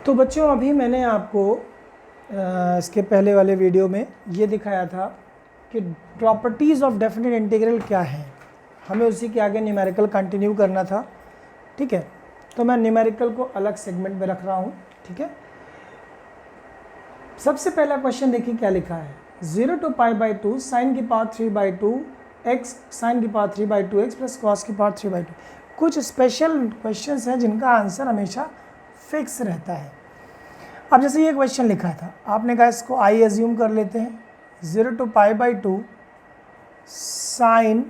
तो बच्चों अभी मैंने आपको इसके पहले वाले वीडियो में ये दिखाया था कि प्रॉपर्टीज़ ऑफ डेफिनेट इंटीग्रल क्या है। हमें उसी के आगे न्यूमेरिकल कंटिन्यू करना था, ठीक है। तो मैं न्यूमेरिकल को अलग सेगमेंट में रख रहा हूँ, ठीक है। सबसे पहला क्वेश्चन देखिए क्या लिखा है, 0 to π/2 sin की पावर 3/2 x sin की पावर 3/2 x प्लस कॉस की पावर 3/2। कुछ स्पेशल क्वेश्चंस हैं जिनका आंसर हमेशा फिक्स रहता है। अब जैसे ये क्वेश्चन लिखा था, आपने कहा इसको आई एज्यूम कर लेते हैं, 0 to π/2 sin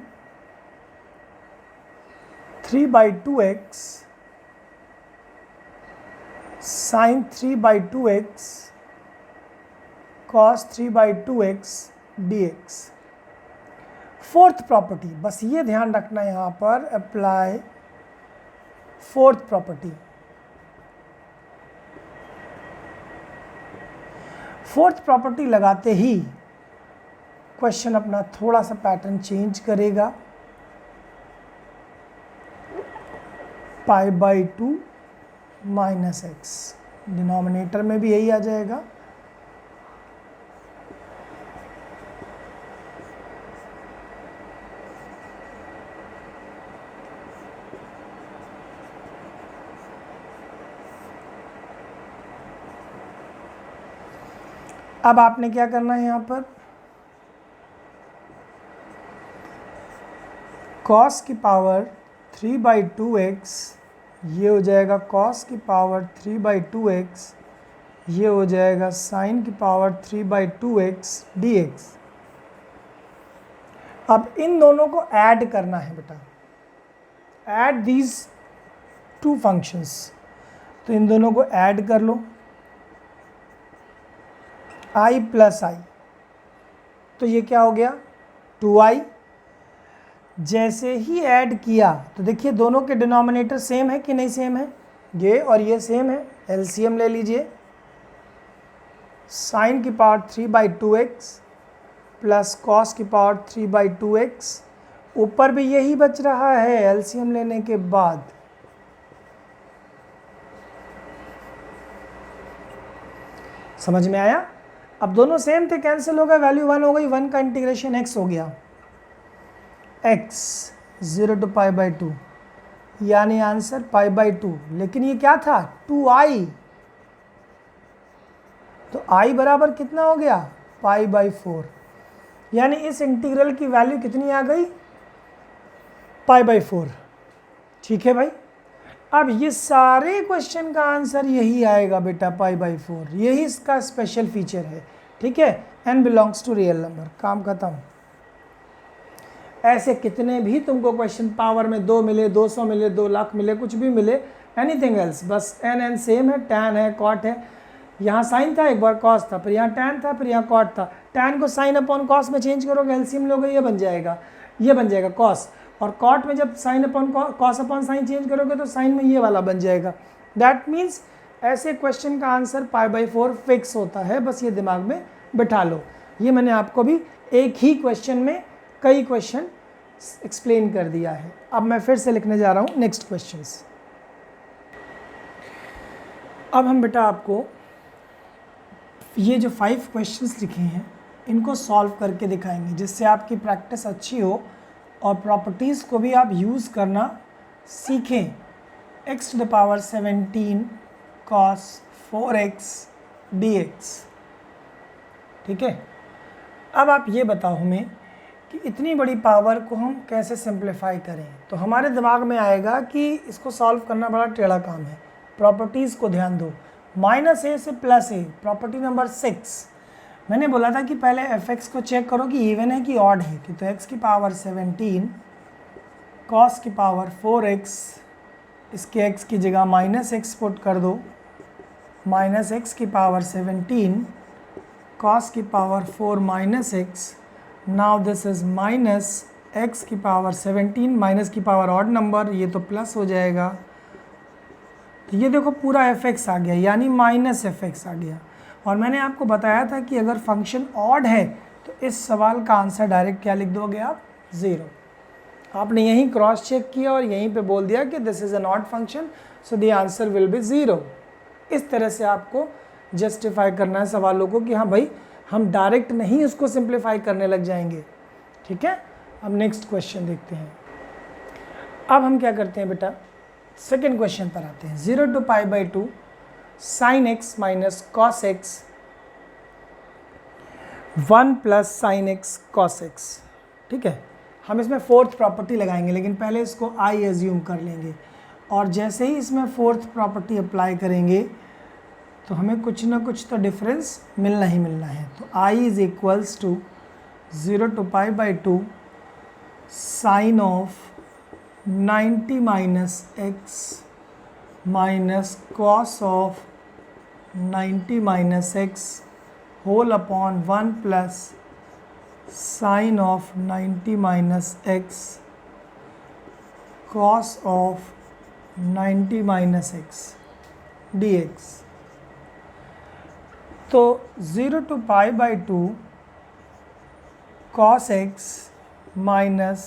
3/2x sin 3/2x cos 3/2x dx। Fourth property, बस ये ध्यान रखना है यहाँ पर, apply fourth property. Fourth property लगाते ही क्वेश्चन अपना थोड़ा सा पैटर्न चेंज करेगा, π/2 माइनस एक्स, डिनोमिनेटर में भी यही आ जाएगा। अब आपने क्या करना है यहाँ पर, cos की पावर 3/2x, ये हो जाएगा cos की पावर 3/2x, ये हो जाएगा sin की पावर 3/2x dx। अब इन दोनों को ऐड करना है बेटा, ऐड दीज टू फंक्शंस। तो इन दोनों को ऐड कर लो, i प्लस आई, तो ये क्या हो गया 2i। जैसे ही ऐड किया तो देखिए दोनों के डिनोमिनेटर सेम है कि नहीं सेम है, ये और ये सेम है, एलसीएम ले लीजिए। sin की पावर 3/2x प्लस कॉस की पावर 3/2x, ऊपर भी यही बच रहा है एलसीएम लेने के बाद। समझ में आया? अब दोनों सेम थे, कैंसिल हो गए, वैल्यू 1 हो गई, 1 का इंटीग्रेशन x हो गया, x 0 to π/2, यानी आंसर π/2। लेकिन ये क्या था 2i, तो i बराबर कितना हो गया π/4, यानी इस इंटीग्रल की वैल्यू कितनी आ गई π/4। ठीक है भाई, अब ये सारे क्वेश्चन का आंसर यही आएगा बेटा π/4, यही इसका स्पेशल फीचर है, ठीक है। n belongs to real number, काम खत्म। ऐसे कितने भी तुमको क्वेश्चन पावर में 2 मिले, 200 मिले, 2 लाख मिले, कुछ भी मिले, एनीथिंग एल्स, बस n सेम है, tan है, cot है। यहाँ साइन था, एक बार cos था, फिर यहाँ tan था, फिर यहाँ cot था। tan को साइन अपॉन cos में चेंज करोगे, एलसीएम लोगे, ये बन जाएगा cos। और cot में जब sine upon cos upon sine change करोगे तो साइन में ये वाला बन जाएगा। दैट मीन्स ऐसे क्वेश्चन का आंसर π/4 फिक्स होता है, बस ये दिमाग में बिठा लो। ये मैंने आपको भी एक ही क्वेश्चन में कई क्वेश्चन एक्सप्लेन कर दिया है। अब मैं फिर से लिखने जा रहा हूँ नेक्स्ट क्वेश्चंस। अब हम बेटा आपको ये जो 5 क्वेश्चंस लिखे हैं इनको सॉल्व करके दिखाएंगे, जिससे आपकी प्रैक्टिस अच्छी हो और प्रॉपर्टीज़ को भी आप यूज़ करना सीखें। x⁻17 cos 4x dx, ठीक है। अब आप ये बताओ हमें कि इतनी बड़ी पावर को हम कैसे सिंप्लीफाई करें। तो हमारे दिमाग में आएगा कि इसको सॉल्व करना बड़ा टेढ़ा काम है। प्रॉपर्टीज़ को ध्यान दो, -a से +a, प्रॉपर्टी नंबर 6। मैंने बोला था कि पहले fx को चेक करो कि इवन है कि ऑड है, कि तो x की पावर 17 cos की पावर 4x, इसके x की जगह -x पुट कर दो, -x की पावर 17 cos की power 4 -x। Now this is -x की पावर 17, माइनस की पावर ऑड नंबर, ये तो प्लस हो जाएगा। तो ये देखो पूरा fx आ गया, यानी -fx आ गया। और मैंने आपको बताया था कि अगर फंक्शन ऑड है तो इस सवाल का आंसर डायरेक्ट क्या लिख दोगे आप, 0। आपने यहीं क्रॉस चेक किया और यहीं पे बोल दिया कि this is an odd function, so the answer will be 0। इस तरह से आपको जस्टिफाई करना है सवालों को कि हाँ भाई हम डायरेक्ट नहीं इसको सिंप्लीफाई करने लग जाएंगे। ठीक है, अब नेक्स्ट क्वेश्चन देखते हैं। अब हम क्या करते हैं बेटा, सेकेंड क्वेश्चन पर आते हैं। 0 to π/2 sin x minus cos x 1 plus sine x cos x. ठीक है, हम इसमें फोर्थ प्रॉपर्टी लगाएंगे, लेकिन पहले इसको आई एज्यूम कर लेंगे, और जैसे ही इसमें फोर्थ प्रॉपर्टी अप्लाई करेंगे तो हमें कुछ ना कुछ तो डिफरेंस मिलना ही मिलना है। तो i is equals to 0 to π/2 sine of 90 minus x minus cos of 90 minus x whole upon 1 plus sine of 90 minus x cos of 90 minus x d x. तो 0 to π/2 cos x minus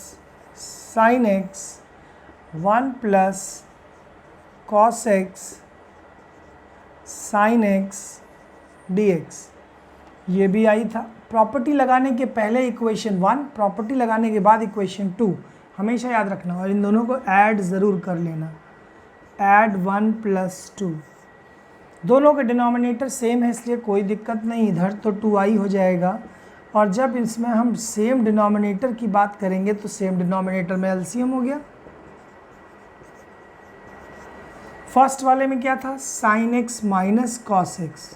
sine x 1 plus cos x sine x d x, ये भी आई था। Property लगाने के पहले equation 1, property लगाने के बाद इक्वेशन 2 हमेशा याद रखना, और इन दोनों को ऐड ज़रूर कर लेना। ऐड 1 प्लस 2, दोनों के डिनोमिनेटर सेम है इसलिए कोई दिक्कत नहीं, इधर तो 2i हो जाएगा। और जब इसमें हम सेम डिनोमिनेटर की बात करेंगे तो सेम डिनोमिनेटर में एलसीएम हो गया। फर्स्ट वाले में क्या था, sine x minus cos x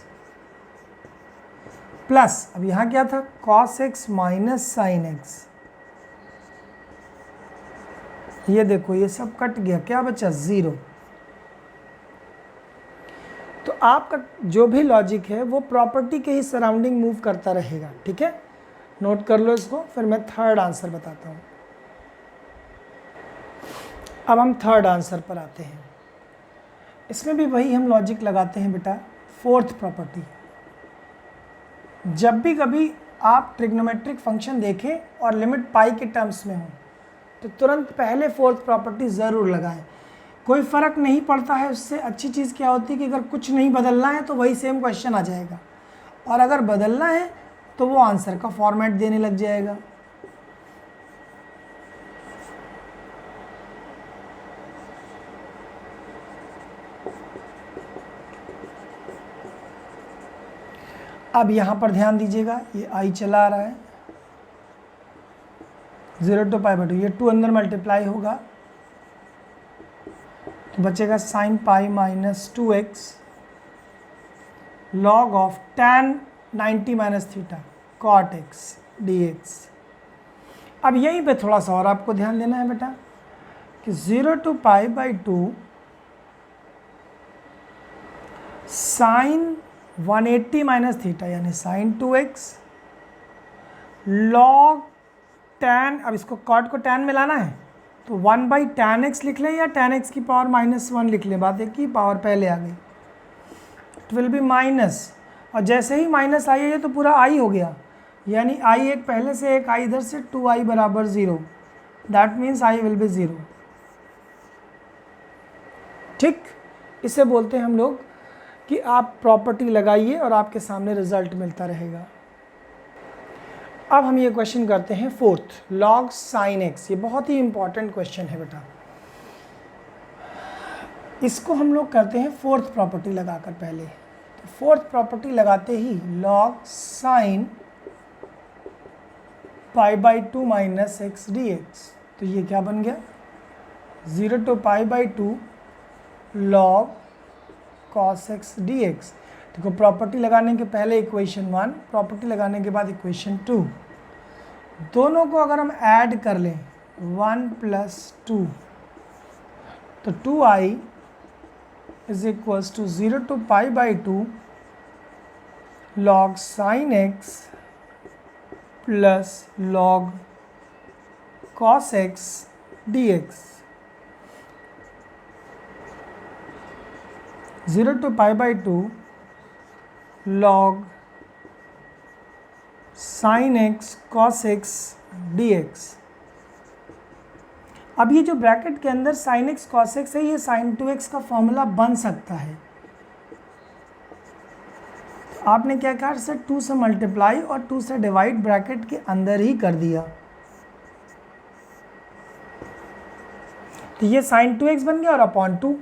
plus, अब यहाँ क्या था, cos x minus sine x. ये देखो ये सब कट गया, क्या बचा, 0। तो आपका जो भी लॉजिक है वो प्रॉपर्टी के ही सराउंडिंग मूव करता रहेगा। ठीक है, नोट कर लो इसको, फिर मैं थर्ड आंसर बताता हूँ। अब हम थर्ड आंसर पर आते हैं। इसमें भी वही हम लॉजिक लगाते हैं बेटा, फोर्थ प्रॉपर्टी। जब भी कभी आप ट्रिग्नोमेट्रिक फंक्शन देखें और लिमिट पाई के टर्म्स में हो तो तुरंत पहले फोर्थ प्रॉपर्टी ज़रूर लगाएं। कोई फ़र्क नहीं पड़ता है उससे। अच्छी चीज़ क्या होती है कि अगर कुछ नहीं बदलना है तो वही सेम क्वेश्चन आ जाएगा, और अगर बदलना है तो वो आंसर का फॉर्मेट देने लग जाएगा। अब यहाँ पर ध्यान दीजिएगा, ये आई चला आ रहा है 0 to π/2, ये 2 अंदर मल्टीप्लाई होगा तो बचेगा sine pi minus 2x log of tan 90 minus theta cot x d x. अब यहीं पे थोड़ा सा और आपको ध्यान देना है बेटा कि 0 to π/2 साइन 180 माइनस थीटा यानी साइन 2x लॉग tan, अब इसको कॉट को tan में लाना है तो 1/tan x लिख लें या tan x की पावर -1 लिख लें, बात एक की पावर पहले आ गई। इट विल बी माइनस, और जैसे ही माइनस आई है तो पूरा आई हो गया, यानी आई एक पहले से एक आई इधर से 2i बराबर 0, that means I will be 0। ठीक, इसे बोलते हैं हम लोग कि आप प्रॉपर्टी लगाइए और आपके सामने रिजल्ट मिलता रहेगा। अब हम ये क्वेश्चन करते हैं फोर्थ, लॉग साइन एक्स। ये बहुत ही इंपॉर्टेंट क्वेश्चन है बेटा, इसको हम लोग करते हैं फोर्थ प्रॉपर्टी लगाकर पहले। तो फोर्थ प्रॉपर्टी लगाते ही log sine π/2 minus x d x, तो ये क्या बन गया 0 to π/2 log cos x dx। देखो प्रॉपर्टी लगाने के पहले इक्वेशन 1, प्रॉपर्टी लगाने के बाद इक्वेशन 2, दोनों को अगर हम ऐड कर लें 1 प्लस 2 तो 2i is equals to 0 to π/2 log sin x plus log cos x dx। 0 to π/2 log sin x cos x dx। अब ये जो ब्रैकेट के अंदर sin x cos x है, ये sin 2x का फॉर्मूला बन सकता है, आपने क्या कहा सर, 2 से मल्टीप्लाई और 2 से डिवाइड ब्रैकेट के अंदर ही कर दिया, तो ये sin 2x बन गया और अपॉन 2।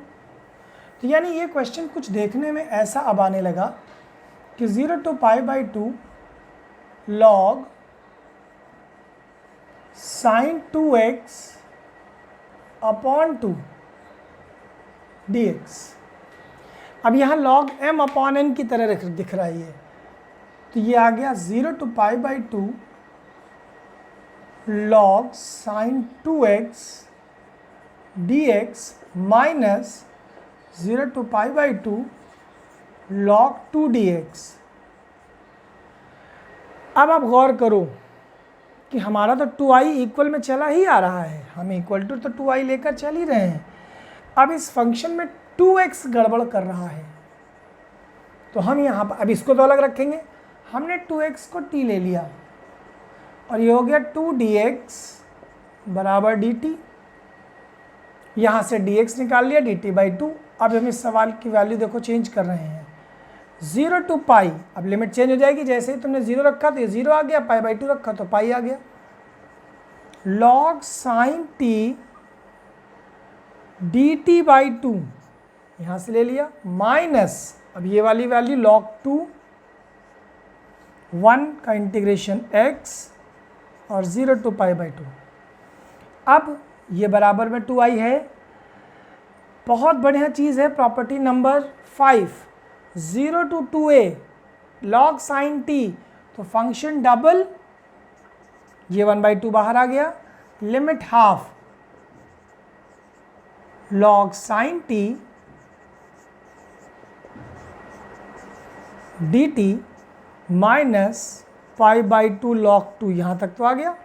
तो यानी ये क्वेश्चन कुछ देखने में ऐसा अब आने लगा कि 0 to π/2 log sin 2x upon 2 dx। अब यहाँ log m अपॉन n की तरह दिख रहा है ये, तो ये आ गया 0 to π/2 log sin 2x dx minus 0 to π/2 log 2 dx। अब आप गौर करो कि हमारा तो 2i इक्वल में चला ही आ रहा है, हम इक्वल टू तो 2i लेकर चल ही रहे हैं। अब इस फंक्शन में 2x गड़बड़ कर रहा है, तो हम यहाँ पर अब इसको तो अलग रखेंगे। हमने 2x को t ले लिया और ये हो गया 2 dx बराबर dt, यहाँ से dx निकाल लिया dt/2। अब हम इस सवाल की वैल्यू देखो चेंज कर रहे हैं, 0 to पाई, अब लिमिट चेंज हो जाएगी, जैसे ही तुमने 0 रखा तो ये 0 आ गया, π/2 रखा तो पाई आ गया। log sin t dt/2 यहाँ से ले लिया, माइनस अब ये वाली वैल्यू log 2 1 का इंटीग्रेशन x और 0 to π/2। अब ये बराबर में 2i है। बहुत बढ़िया चीज़ है property number 5, 0 to 2a log sin t, तो फंक्शन डबल, ये 1/2 बाहर आ गया, limit half log sin t dt minus π/2 log 2, यहाँ तक तो आ गया।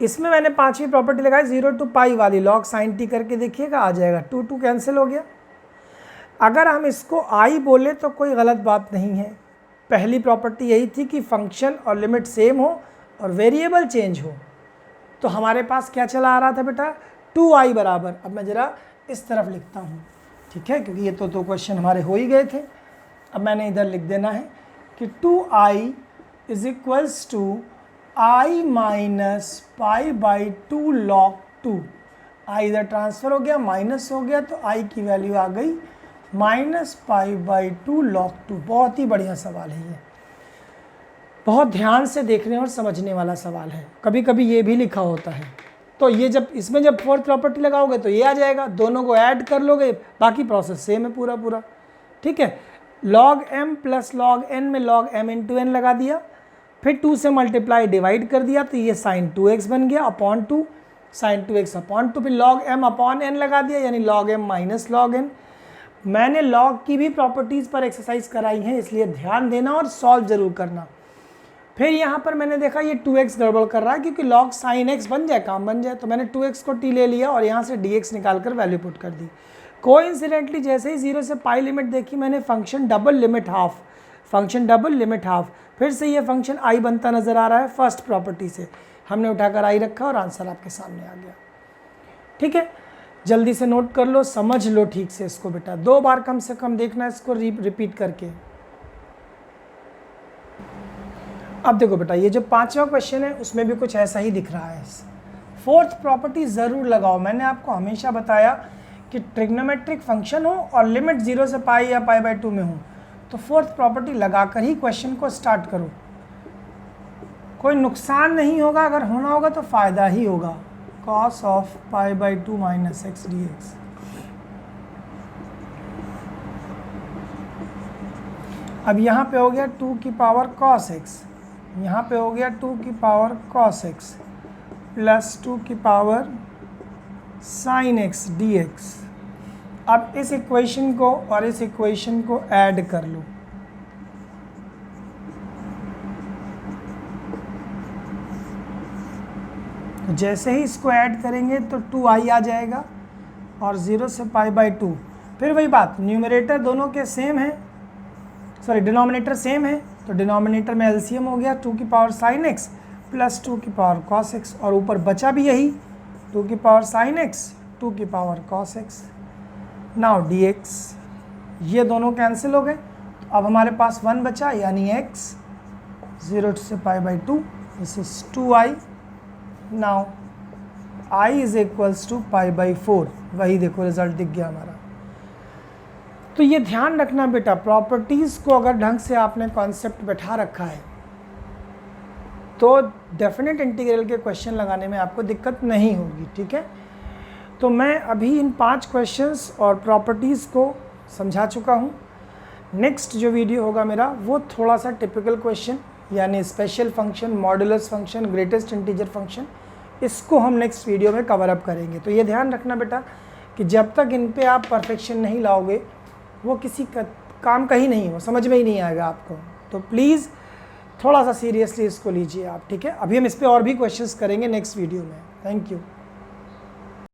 इसमें मैंने 5वीं प्रॉपर्टी लगाई 0 to पाई वाली, log sin t करके देखिएगा आ जाएगा, 2 कैंसिल हो गया। अगर हम इसको i बोले तो कोई गलत बात नहीं है। पहली प्रॉपर्टी यही थी कि फंक्शन और लिमिट सेम हो और वेरिएबल चेंज हो, तो हमारे पास क्या चला आ रहा था बेटा, 2i बराबर। अब मैं ज़रा इस तरफ लिखता हूँ, ठीक है, क्योंकि ये तो 2 क्वेश्चन हमारे हो ही गए थे। अब मैंने इधर लिख देना है कि 2i is equals to i minus π/2 log 2। i इधर ट्रांसफ़र हो गया, माइनस हो गया, तो i की वैल्यू आ गई माइनस π/2 log 2। बहुत ही बढ़िया सवाल है ये, बहुत ध्यान से देखने और समझने वाला सवाल है। कभी कभी ये भी लिखा होता है, तो ये जब इसमें जब 4th प्रॉपर्टी लगाओगे तो ये आ जाएगा, दोनों को ऐड कर लोगे, बाकी प्रोसेस सेम है पूरा, ठीक है। log m plus log n में log m इंटू n लगा दिया, फिर 2 से मल्टीप्लाई डिवाइड कर दिया, तो ये sin 2x बन गया अपॉन 2, sin 2x अपॉन 2, फिर log m अपॉन n लगा दिया, यानी log m minus log n। मैंने log की भी प्रॉपर्टीज़ पर एक्सरसाइज कराई हैं, इसलिए ध्यान देना और सॉल्व ज़रूर करना। फिर यहाँ पर मैंने देखा ये 2x गड़बड़ कर रहा है, क्योंकि log sin x बन जाए, काम बन जाए, तो मैंने 2x को t ले लिया और यहाँ से dx निकाल कर वैल्यू पुट कर दी। कोइंसिडेंटली जैसे ही 0 से पाई लिमिट देखी मैंने, function double limit half, function double limit half, फिर से ये फंक्शन i बनता नज़र आ रहा है। फर्स्ट प्रॉपर्टी से हमने उठाकर i रखा और आंसर आपके सामने आ गया, ठीक है। जल्दी से नोट कर लो, समझ लो ठीक से इसको बेटा, 2 बार कम से कम देखना इसको रिपीट करके। अब देखो बेटा, ये जो 5वां क्वेश्चन है उसमें भी कुछ ऐसा ही दिख रहा है। 4th प्रॉपर्टी ज़रूर लगाओ। मैंने आपको हमेशा बताया कि ट्रिग्नोमेट्रिक फंक्शन हो और लिमिट 0 से पाई या π/2 में हो, तो 4th प्रॉपर्टी लगाकर ही क्वेश्चन को स्टार्ट करो। कोई नुकसान नहीं होगा, अगर होना होगा तो फ़ायदा ही होगा। cos of π/2 minus x dx। अब यहाँ पे हो गया 2 की पावर cos x, यहाँ पे हो गया 2 की पावर cos x प्लस 2 की पावर sin x dx। अब इस इक्वेशन को और इस इक्वेशन को ऐड कर लो, जैसे ही इसको ऐड करेंगे तो 2i आ जाएगा और 0 से π/2। फिर वही बात, न्यूमरेटर दोनों के सेम है, सॉरी डिनोमिनेटर सेम है, तो डिनोमिनेटर में एलसीएम हो गया 2 की पावर sin x प्लस 2 की पावर cos x, और ऊपर बचा भी यही 2 की पावर sin x 2 की power cos x। Now dx, ये दोनों कैंसिल हो गए, तो अब हमारे पास 1 बचा, यानी x 0 से π/2, this is 2i। Now i is equals to π/4, वही देखो रिजल्ट दिख गया हमारा। तो ये ध्यान रखना बेटा, प्रॉपर्टीज़ को अगर ढंग से आपने कॉन्सेप्ट बैठा रखा है तो डेफिनेट इंटीग्रल के क्वेश्चन लगाने में आपको दिक्कत नहीं होगी, ठीक है। तो मैं अभी इन 5 क्वेश्चंस और प्रॉपर्टीज़ को समझा चुका हूँ। नेक्स्ट जो वीडियो होगा मेरा वो थोड़ा सा टिपिकल क्वेश्चन यानी special function, modulus function, greatest integer function, इसको हम नेक्स्ट वीडियो में कवर अप करेंगे। तो ये ध्यान रखना बेटा कि जब तक इन पे आप परफेक्शन नहीं लाओगे वो किसी काम का ही नहीं हो, समझ में ही नहीं आएगा आपको। तो प्लीज़ थोड़ा सा सीरियसली इसको लीजिए आप, ठीक है। अभी हम इस पर और भी क्वेश्चंस करेंगे नेक्स्ट वीडियो में। Thank you.